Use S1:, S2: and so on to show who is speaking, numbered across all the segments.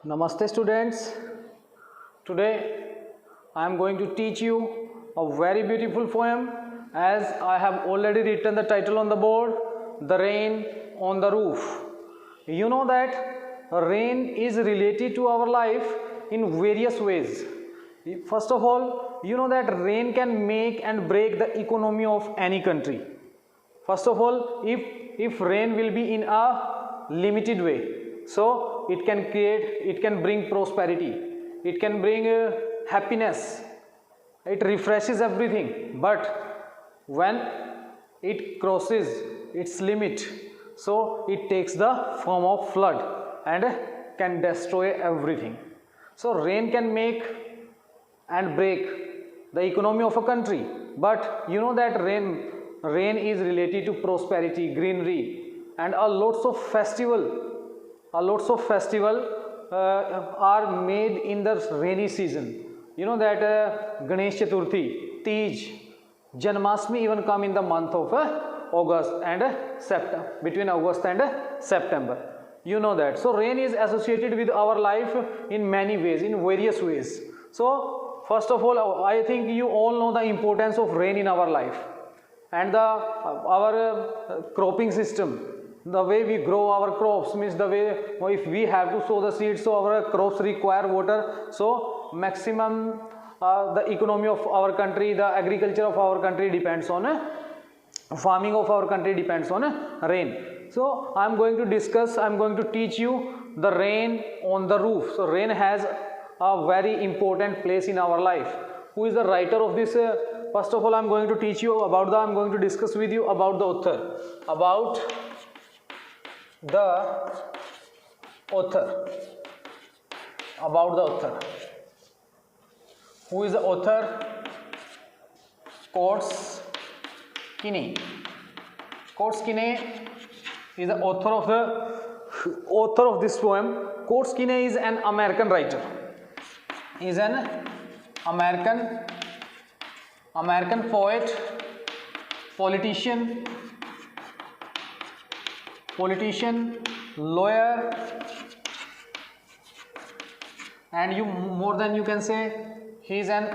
S1: Namaste students. Today I am going to teach you a very beautiful poem, as I have already written the title on the board, The Rain on the Roof. You know that rain is related to our life in various ways. First of all, you know that rain can make and break the economy of any country. First of all, if rain will be in a limited way, so it can bring prosperity, it can bring happiness, it refreshes everything. But when it crosses its limit, so it takes the form of flood and can destroy everything. So rain can make and break the economy of a country, but you know that rain is related to prosperity, greenery, and a lots of festival are made in the rainy season. You know that Ganesh Chaturthi, Tej, Janmashtami even come in the month of August and September, between August and September. You know that. So rain is associated with our life in many ways, in various ways. So first of all, I think you all know the importance of rain in our life, and our cropping system, the way we grow our crops, means the way if we have to sow the seeds, so our crops require water. So maximum the economy of our country, the agriculture of our country depends on farming of our country depends on rain. So I am going to teach you the rain on the roof. So rain has a very important place in our life. Who is the writer of this? First of all, I am going to discuss with you about the author. About the author. Who is the author? Coates Kinney. Coates Kinney is the author of this poem. Coates Kinney is an American writer. He is an American poet, politician, lawyer, and you can say he is an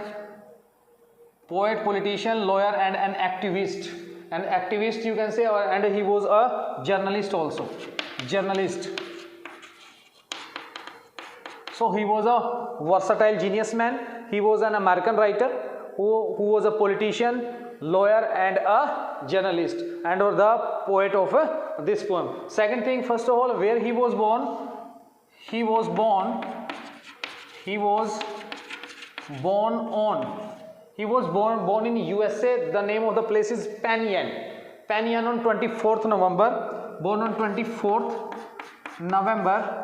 S1: poet, politician, lawyer, and an activist. An activist you can say, and he was a journalist also. So he was a versatile genius man. He was an American writer who was a politician, lawyer, and a journalist, and the poet of this poem. Second thing, first of all, where he was born. He was born in USA. The name of the place is Penn Yan on 24th November. Born on 24th November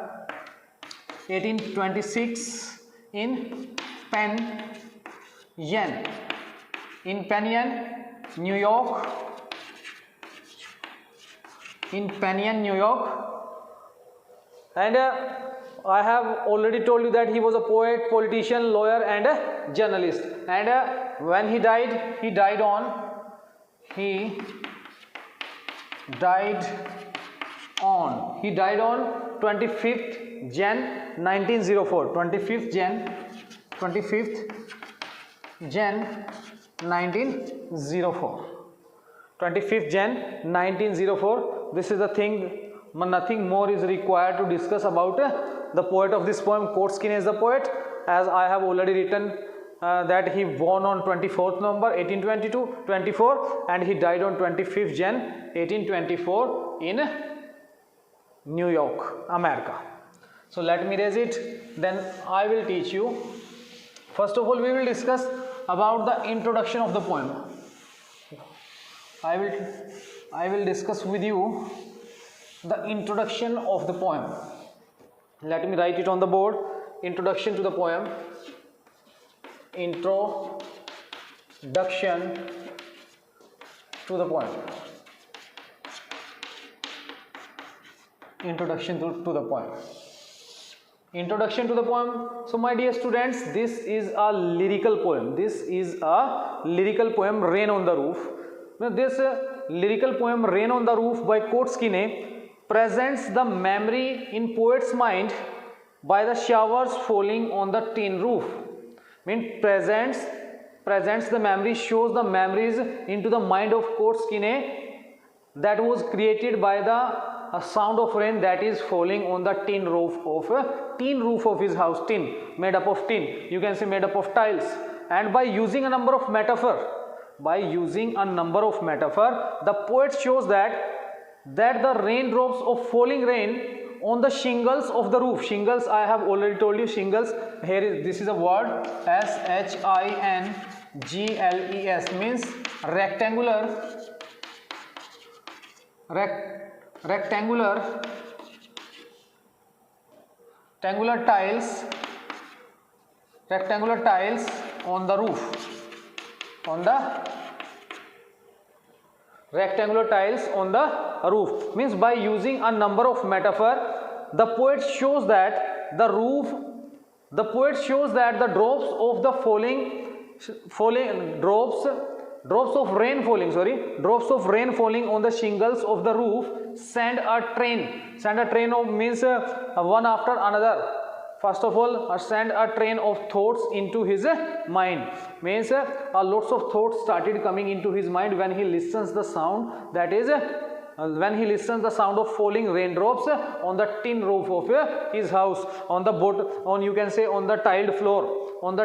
S1: 1826 in Penn Yan, New York. And I have already told you that he was a poet, politician, lawyer, and a journalist. And when he died on 25th Jan 1904. 25th Jan 1904. This is the thing. Nothing more is required to discuss about the poet of this poem. Coates Kinney is the poet, as I have already written that he born on 24th November 1824, and he died on 25th Jan 1824 in New York, America. So let me raise it, then I will teach you. First of all, we will discuss about the introduction of the poem. I will discuss with you the introduction of the poem. Let me write it on the board. Introduction to the poem. Introduction to the poem. So my dear students, this is a lyrical poem. Rain on the Roof. Now this lyrical poem Rain on the Roof by Coates Kinney presents the memory in poet's mind by the showers falling on the tin roof. Mean presents the memory, shows the memories into the mind of Coates Kinney that was created by the sound of rain that is falling on the tin roof of his house. Tin, made up of tin, you can say made up of tiles. And by using a number of metaphor, the poet shows that the raindrops of falling rain on the shingles of the roof. Shingles, I have already told you, shingles, here is, this is a word, shingles, means rectangular tiles on the roof, means by using a number of metaphor, the poet shows that the drops of the drops of rain falling on the shingles of the roof send a train of, means one after another. First of all, send a train of thoughts into his mind, means lots of thoughts started coming into his mind when he listens the sound, that is when he listens the sound of falling raindrops on the tin roof of his house, on the you can say on the tiled floor, or on the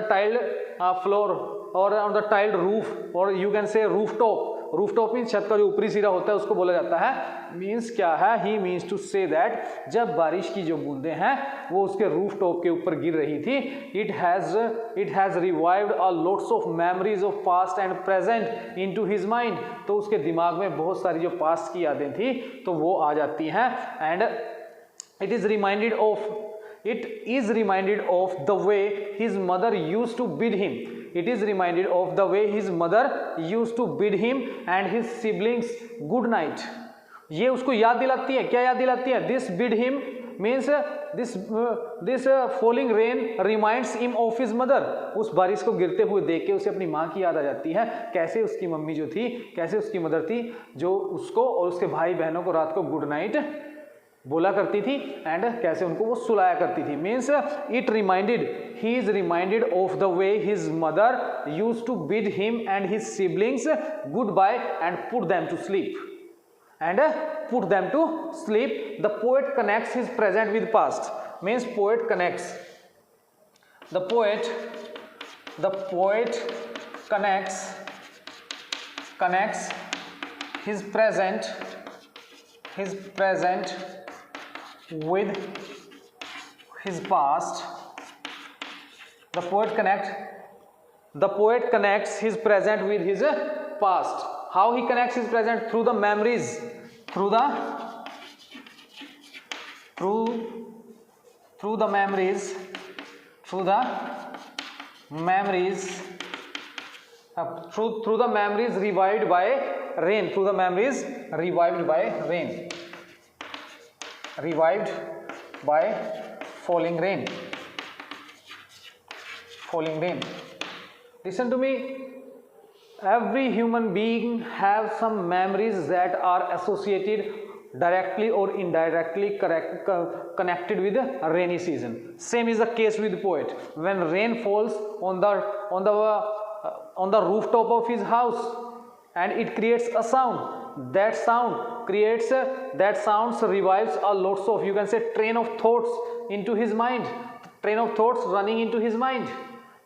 S1: tiled roof, or you can say rooftop. Rooftop means छत का जो ऊपरी सिरा होता है उसको बोला जाता है. मीन्स क्या है, ही मीन्स टू से दैट जब बारिश की जो बूंदें हैं वो उसके रूफटॉप के ऊपर गिर रही थी, it has revived a lots of memories of past and present into his mind. तो उसके दिमाग में बहुत सारी जो पास्ट की यादें थी तो वो आ जाती हैं. And it is reminded of the way his mother used to bid him. It is reminded of the way his mother used to bid him and his siblings good night. ये उसको याद दिलाती है. क्या याद दिलाती है? This bid him means this falling rain reminds him of his mother. उस बारिश को गिरते हुए देख के उसे अपनी माँ की याद आ जाती है. कैसे उसकी मम्मी जो थी, कैसे उसकी मदर थी जो उसको और उसके भाई बहनों को रात को गुड नाइट बोला करती थी एंड कैसे उनको वो सुलाया करती थी. Means he is reminded of the way his mother used to bid him and his siblings goodbye and put them to sleep. The poet connects his present with past. Means poet connects his present with his past. The poet connects his present with his past. How he connects his present? Through the memories, through the memories revived by rain. Revived by falling rain. Listen to me. Every human being have some memories that are associated directly or indirectly connected with the rainy season. Same is the case with the poet. When rain falls on the rooftop of his house and it creates a sound, that sound revives a lots of, you can say, train of thoughts into his mind. Train of thoughts running into his mind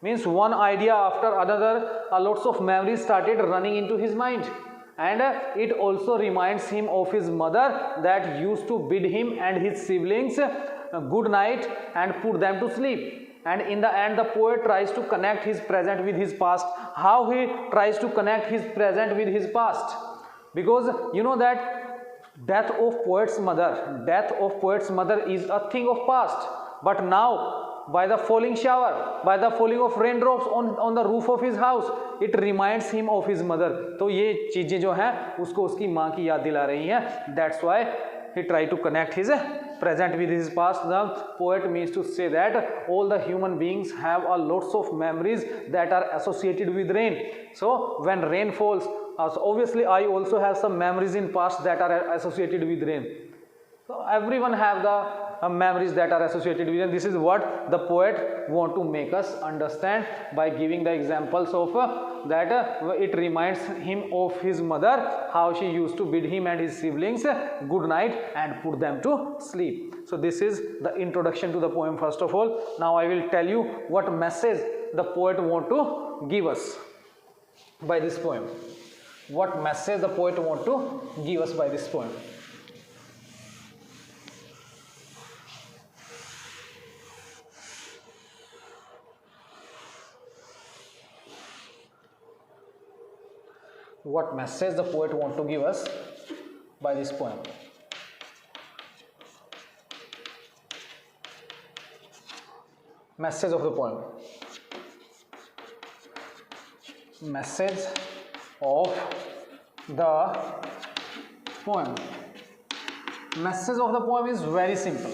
S1: means one idea after another, lots of memories started running into his mind. And it also reminds him of his mother that used to bid him and his siblings good night and put them to sleep. And in the end, the poet tries to connect his present with his past. How he tries to connect his present with his past? Because you know that death of poet's mother is a thing of past. But now, by the falling shower, by the falling of raindrops on the roof of his house, it reminds him of his mother. तो ये चीजें जो हैं उसको उसकी माँ की याद दिला रही हैं. That's why he tried to connect his present with his past. The poet means to say that all the human beings have a lots of memories that are associated with rain. So when rain falls, so obviously I also have some memories in past that are associated with rain. So everyone have the memories that are associated with it. This is what the poet want to make us understand by giving the examples of that it reminds him of his mother, how she used to bid him and his siblings good night and put them to sleep. So this is the introduction to the poem first of all. Now I will tell you what message the poet want to give us by this poem. What message the poet want to give us by this poem. What message the poet want to give us by this poem. Message of the poem. Message of the poem. Message of the poem is very simple.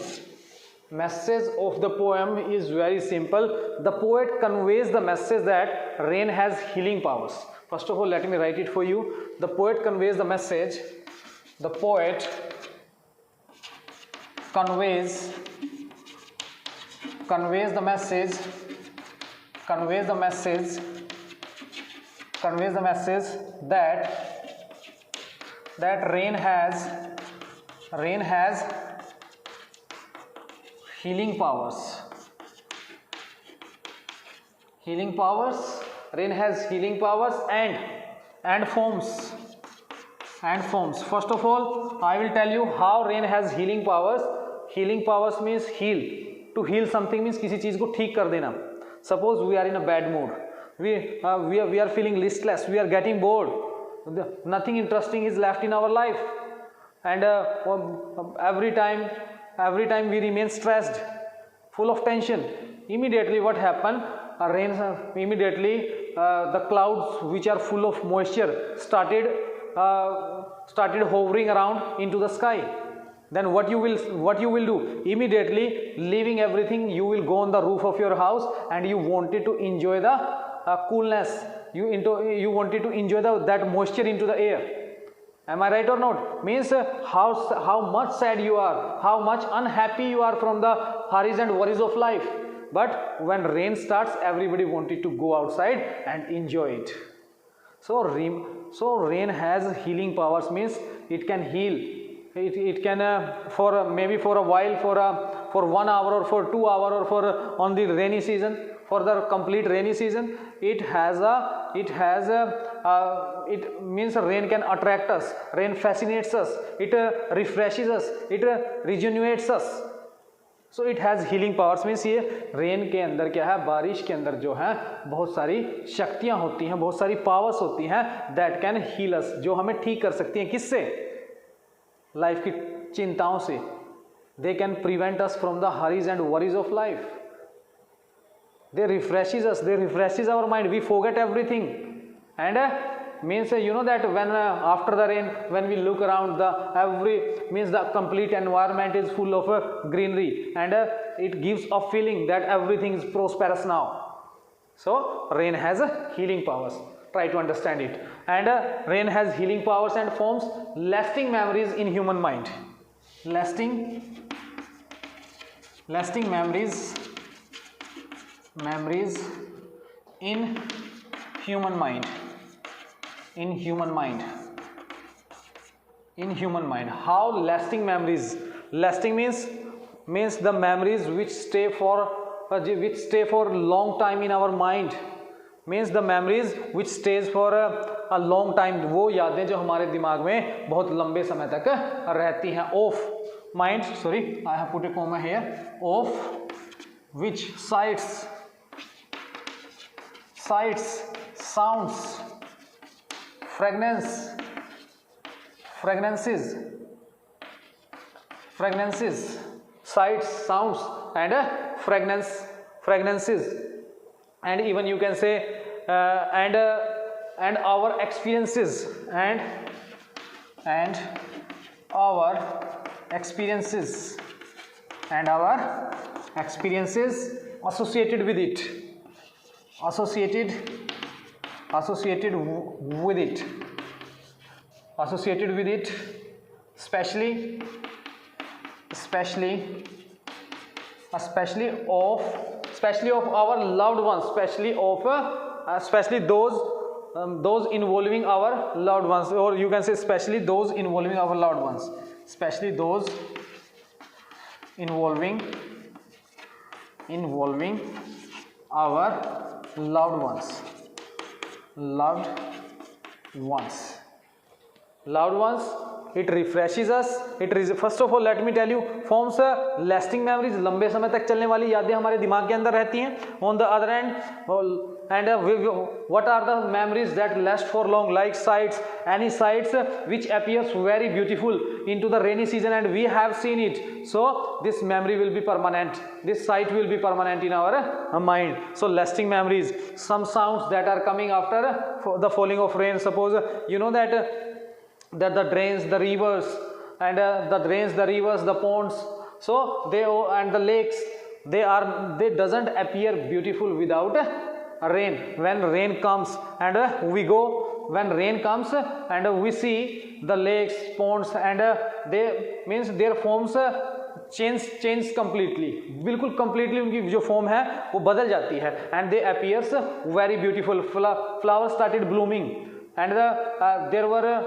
S1: Message of the poem is very simple. The poet conveys the message that rain has healing powers. First of all, let me write it for you. The poet conveys the message. The poet conveys the message that rain has healing powers. Rain has healing powers and forms. First of all, I will tell you how rain has healing powers. Healing powers means heal. To heal something means किसी चीज को ठीक कर देना. Suppose we are in a bad mood. We are feeling listless. We are getting bored. Nothing interesting is left in our life, and every time we remain stressed, full of tension. Immediately, what happened? Immediately the clouds which are full of moisture started hovering around into the sky. Then what you will do? Immediately, leaving everything, you will go on the roof of your house and you wanted to enjoy the coolness. You wanted to enjoy that moisture into the air. Am I right or not? Means how much sad you are, how much unhappy you are from the hurries and worries of life. But when rain starts, everybody wanted to go outside and enjoy it. So rain has healing powers, means it can heal. It can maybe for a while, for 1 hour or for 2 hours or for on the rainy season, for the complete rainy season, it means rain can attract us. Rain fascinates us. It refreshes us. It rejuvenates us. So it has healing powers. means ये rain के अंदर क्या है, बारिश के अंदर जो है बहुत सारी शक्तियाँ होती हैं, बहुत सारी पावर्स होती हैं that can heal us, जो हमें ठीक कर सकती हैं. किससे? लाइफ की चिंताओं से. They can prevent us from the hurries and worries of life. They refreshes us. They refreshes our mind. We forget everything. And means you know that when after the rain, when we look around, the complete environment is full of greenery, and it gives a feeling that everything is prosperous now. So rain has healing powers. Try to understand it. And rain has healing powers and forms lasting memories in human mind. Lasting memories in human mind. How lasting memories? Lasting means the memories which stay for long time in our mind. Means the memories which stays for a long time. वो यादें जो हमारे दिमाग में बहुत लंबे समय तक रहती हैं. Of mind, sorry, I have put a comma here. Of which sights, sounds, fragrances, sights, sounds, and fragrances, and even you can say and our experiences and our experiences associated with it, especially especially of our loved ones, especially those involving our loved ones, or you can say especially those involving our loved ones, especially those involving our loved ones. It refreshes us. First of all, let me tell you, forms lasting memories. लंबे समय तक चलने वाली यादें हमारे दिमाग के अंदर रहती हैं. On the other hand, what are the memories that last for long? Like sights, any sights which appears very beautiful into the rainy season, and we have seen it. So this memory will be permanent. This sight will be permanent in our mind. So lasting memories. Some sounds that are coming after the falling of rain. Suppose you know that the drains, the rivers, and the ponds, so they and the lakes, they doesn't appear beautiful without rain. When rain comes and we see the lakes, ponds, and their forms change completely, बिल्कुल completely उनकी जो form है वो बदल जाती है, and they appears very beautiful. Flowers started blooming, and there were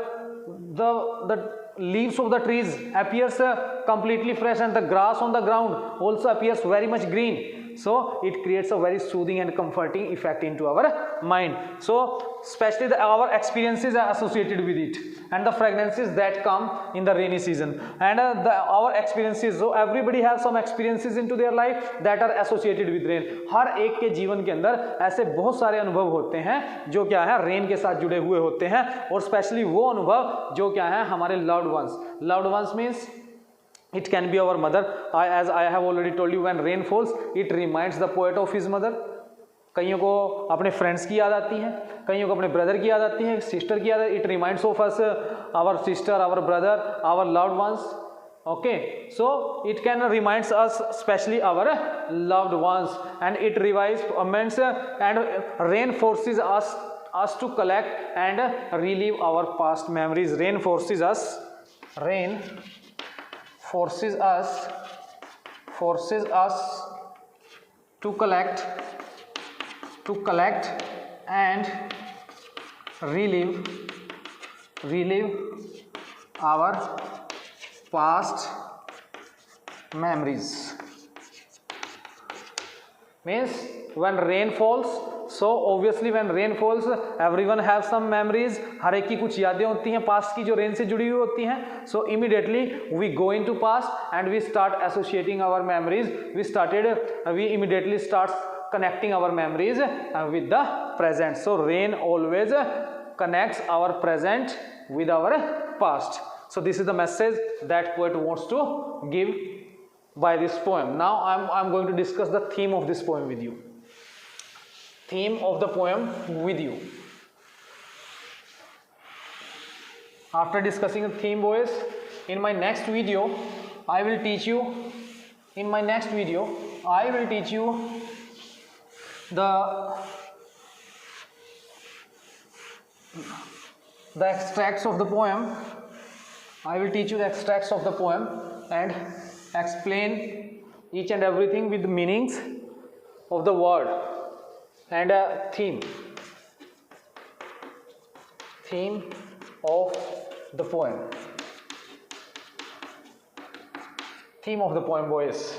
S1: the leaves of the trees appears completely fresh, and the grass on the ground also appears very much green. So it creates a very soothing and comforting effect into our mind. So especially our experiences are associated with it, and the fragrances that come in the rainy season, and our experiences. So everybody has some experiences into their life that are associated with rain. हर एक के जीवन के अंदर ऐसे बहुत सारे अनुभव होते हैं जो क्या है, रेन के साथ जुड़े हुए होते हैं, और स्पेशली वो अनुभव जो क्या है, हमारे loved ones means it can be our mother. As I have already told you, when rain falls, it reminds the poet of his mother. कईयों को अपने फ्रेंड्स की याद आती है, कईयों को अपने ब्रदर की याद आती है, सिस्टर की याद. It reminds of us our sister, our brother, our loved ones. Okay, so it can reminds us especially our loved ones, and it revives amends, and rain forces us to collect and relive our past memories. Rain forces us to collect and relive our past memories. Means when rain falls, so obviously when rain falls, everyone have some memories. हर एक की कुछ यादें होती हैं past की जो rain से जुड़ी हुई होती हैं. So immediately we go into past and we start associating our memories. We immediately start connecting our memories with the present. So rain always connects our present with our past. So this is the message that poet wants to give by this poem. Now I'm going to discuss the theme of this poem with you. Theme of the poem with you. After discussing the theme, boys, in my next video I will teach you the extracts of the poem. I will teach you the extracts of the poem and explain each and everything with the meanings of the word and a theme of the poem. Theme of the poem, boys.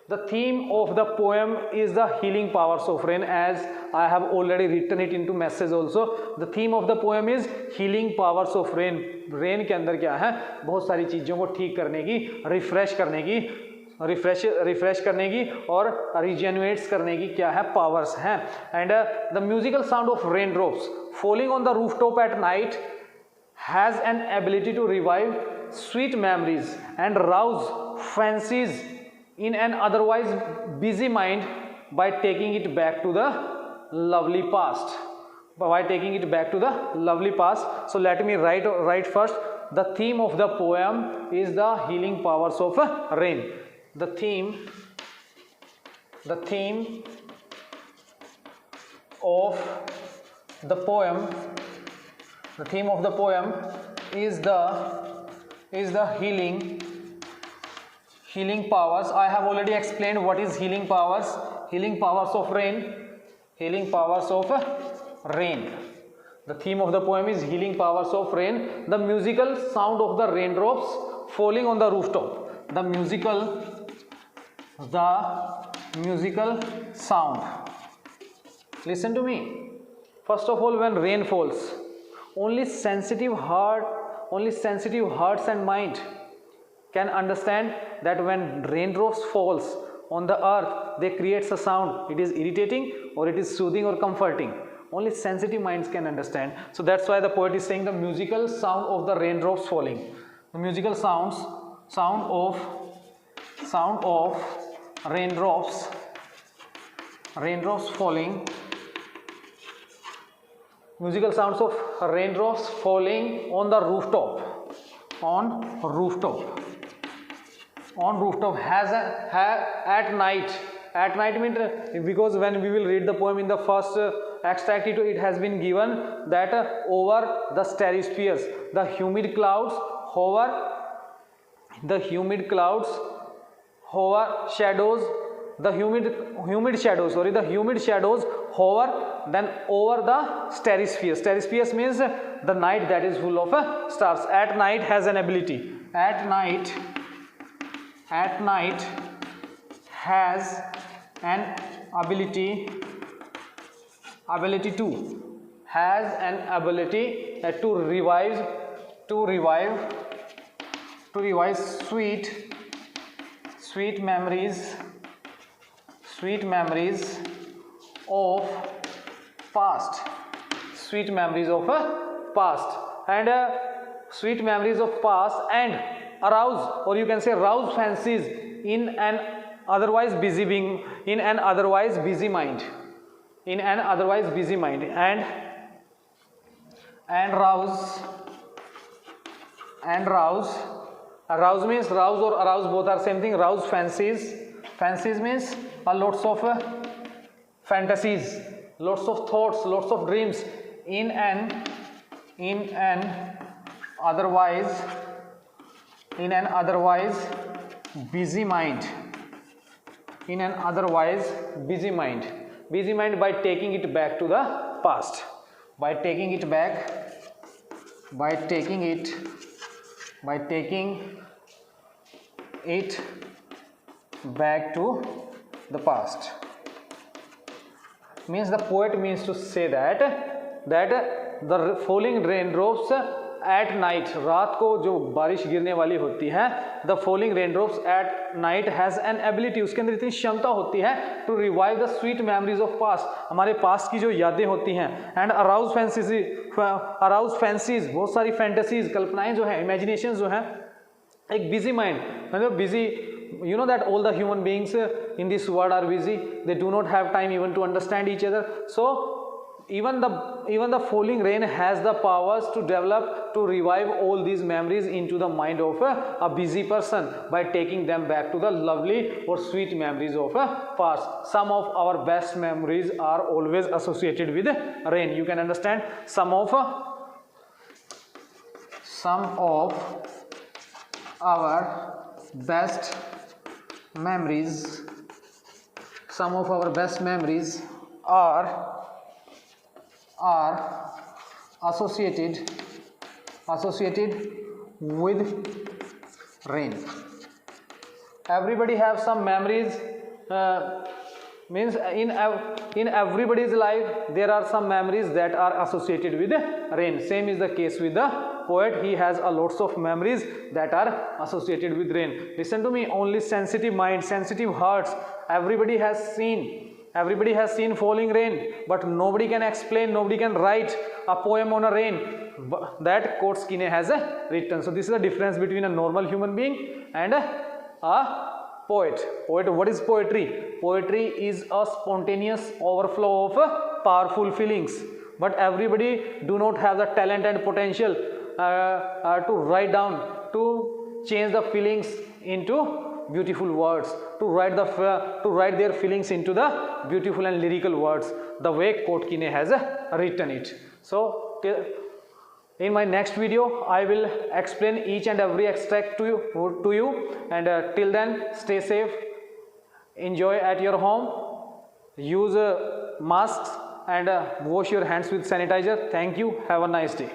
S1: The theme of the poem is the healing powers of rain, as I have already written it into message also. The theme of the poem is healing powers of rain. Rain के अंदर क्या है, बहुत सारी चीज़ों को ठीक करने की, रिफ्रेश करने की और रिजेन्युएट्स करने की क्या है, पावर्स हैं. And the musical sound of raindrops falling on the rooftop at night has an ability to revive sweet memories and rouse fancies in an otherwise busy mind by taking it back to the lovely past. So let me write first. The theme of the poem is the healing powers of rain. The theme of the poem is the healing powers. I have already explained what is healing powers. Healing powers of rain. Healing powers of rain. The theme of the poem is healing powers of rain. The musical sound of the raindrops falling on the rooftop. The musical sound. Listen to me. First of all, when rain falls, only sensitive hearts and mind can understand that when raindrops falls on the earth, they creates a sound. It is irritating or it is soothing or comforting. Only sensitive minds can understand. So that's why the poet is saying the musical sound of the raindrops falling. The musical sound of raindrops falling. Musical sounds of raindrops falling on the rooftop. On rooftop at night. At night means, because when we will read the poem in the first extract, it has been given that over the stratospheres, the humid clouds hover shadows. The humid shadows hover then over the stratosphere. Stratosphere means the night that is full of stars. At night has an ability. At night has an ability to revive sweet memories of past. Sweet memories of past and sweet memories of past, and arouse, or you can say rouse fancies in an otherwise busy being, in an otherwise busy mind, and rouse means rouse or arouse, both are same thing. Rouse fancies means lots of fantasies, lots of thoughts, lots of dreams in an otherwise busy mind. Busy mind by taking it back to the past. By taking it back to the past. Means the poet means to say that the falling raindrops at night, रात को जो बारिश गिरने वाली होती है, the falling raindrops at night has an ability, उसके अंदर इतनी क्षमता होती है to revive the sweet memories of past, हमारे पास्ट की जो यादें होती हैं, and arouse fancies, बहुत सारी fantasies, कल्पनाएं जो है, imaginations जो है, एक busy mind, मतलब busy, you know that all the human beings in this world are busy, they do not have time even to understand each other. So even the falling rain has the powers to develop, to revive all these memories into the mind of a busy person by taking them back to the lovely or sweet memories of past. Some of our best memories are always associated with rain. You can understand some of our best memories are associated with rain. Everybody have some memories, means in everybody's life there are some memories that are associated with rain. Same is the case with the poet. He has a lots of memories that are associated with rain. Listen to me, only sensitive minds, sensitive hearts, everybody has seen falling rain, but nobody can explain, nobody can write a poem on a rain that Kurt Skine has written. So this is the difference between a normal human being and a poet. What is poetry? Poetry is a spontaneous overflow of powerful feelings, but everybody do not have the talent and potential to write down, to change the feelings into beautiful words, to write their feelings into the beautiful and lyrical words the way Kurt Skine has written it. So In my next video, I will explain each and every extract to you. And till then, stay safe, enjoy at your home, use masks and wash your hands with sanitizer. Thank you. Have a nice day.